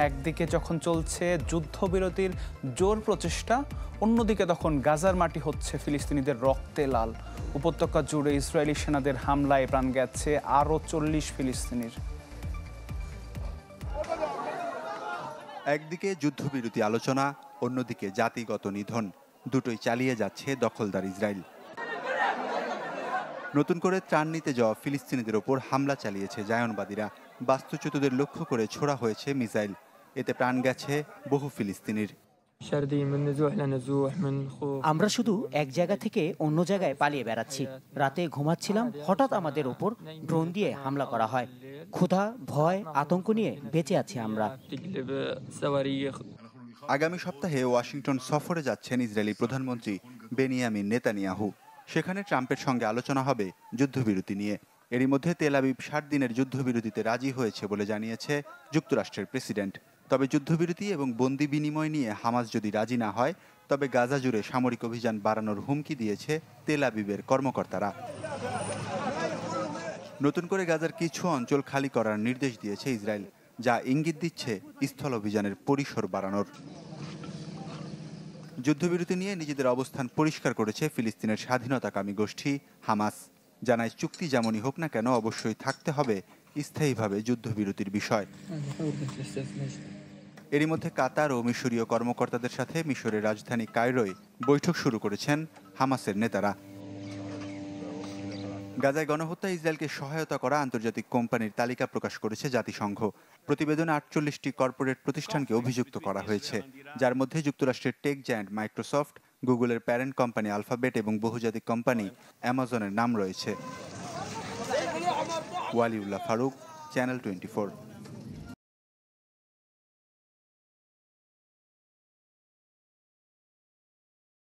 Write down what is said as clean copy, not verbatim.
একদিকে যখন চলছে যুদ্ধবিরতির জোর প্রচেষ্টা, অন্যদিকে তখন গাজার মাটি হচ্ছে ফিলিস্তিনিদের রক্তে লাল। উপত্যকা জুড়ে ইসরায়েলি সেনাদের হামলায় প্রাণ গেছে আরও 40 ফিলিস্তিনির। একদিকে যুদ্ধবিরতি আলোচনা, অন্যদিকে জাতিগত নিধন, দুটোই চালিয়ে যাচ্ছে দখলদার ইসরায়েল। নতুন করে ত্রাণ নিতে যাওয়া ফিলিস্তিনিদের ওপর হামলা চালিয়েছে জায়নবাদীরা। বাস্তুচ্যুতদের লক্ষ্য করে ছোড়া হয়েছে মিসাইল। এতে প্রাণ গেছে বহু ফিলিস্তিনির। আমরা শুধু এক জায়গা থেকে অন্য জায়গায় পালিয়ে বেড়াচ্ছি। রাতে ঘুমাচ্ছিলাম, হঠাৎ আমাদের ওপর ড্রোন দিয়ে হামলা করা হয়। ক্ষুধা, ভয়, আতঙ্ক নিয়ে বেঁচে আছি আমরা। আগামী সপ্তাহে ওয়াশিংটন সফরে যাচ্ছেন ইসরায়েলি প্রধানমন্ত্রী বেনিয়ামিন নেতানিয়াহু। সেখানে ট্রাম্পের সঙ্গে আলোচনা হবে যুদ্ধবিরতি নিয়ে। এরই মধ্যে তেল আবিব 60 দিনের যুদ্ধবিরতিতে রাজি হয়েছে বলে জানিয়েছে যুক্তরাষ্ট্রের প্রেসিডেন্ট। তবে যুদ্ধবিরতি এবং বন্দি বিনিময় নিয়ে হামাস যদি রাজি না হয়, তবে গাজা জুড়ে সামরিক অভিযান বাড়ানোর হুমকি দিয়েছে তেল আবিবের কর্মকর্তারা। নতুন করে গাজার কিছু অঞ্চল খালি করার নির্দেশ দিয়েছে ইসরায়েল, যা ইঙ্গিত দিচ্ছে স্থল অভিযানের পরিসর বাড়ানোর। যুদ্ধবিরতি নিয়ে নিজেদের অবস্থান পরিষ্কার করেছে ফিলিস্তিনের স্বাধীনতাকামী গোষ্ঠী হামাস। জানায়, চুক্তি যেমনই হোক না কেন, অবশ্যই থাকতে হবে স্থায়ীভাবে যুদ্ধবিরতির বিষয়। এরই মধ্যে কাতার ও মিশরীয় কর্মকর্তাদের সাথে মিশরের রাজধানী কায়রোয় বৈঠক শুরু করেছেন হামাসের নেতারা। গাজায় গণহত্যা ইসরায়েলকে সহায়তা করা আন্তর্জাতিক কোম্পানির তালিকা প্রকাশ করেছে জাতিসংঘ। প্রতিবেদনে 48টি কর্পোরেট প্রতিষ্ঠানকে অভিযুক্ত করা হয়েছে, যার মধ্যে যুক্তরাষ্ট্রের টেক জায়ান্ট মাইক্রোসফট, গুগলের প্যারেন্ট কোম্পানি আলফাবেট এবং বহুজাতিক কোম্পানি অ্যামাজনের নাম রয়েছে। ওয়ালিউল্লাহ ফারুক, চ্যানেল 24।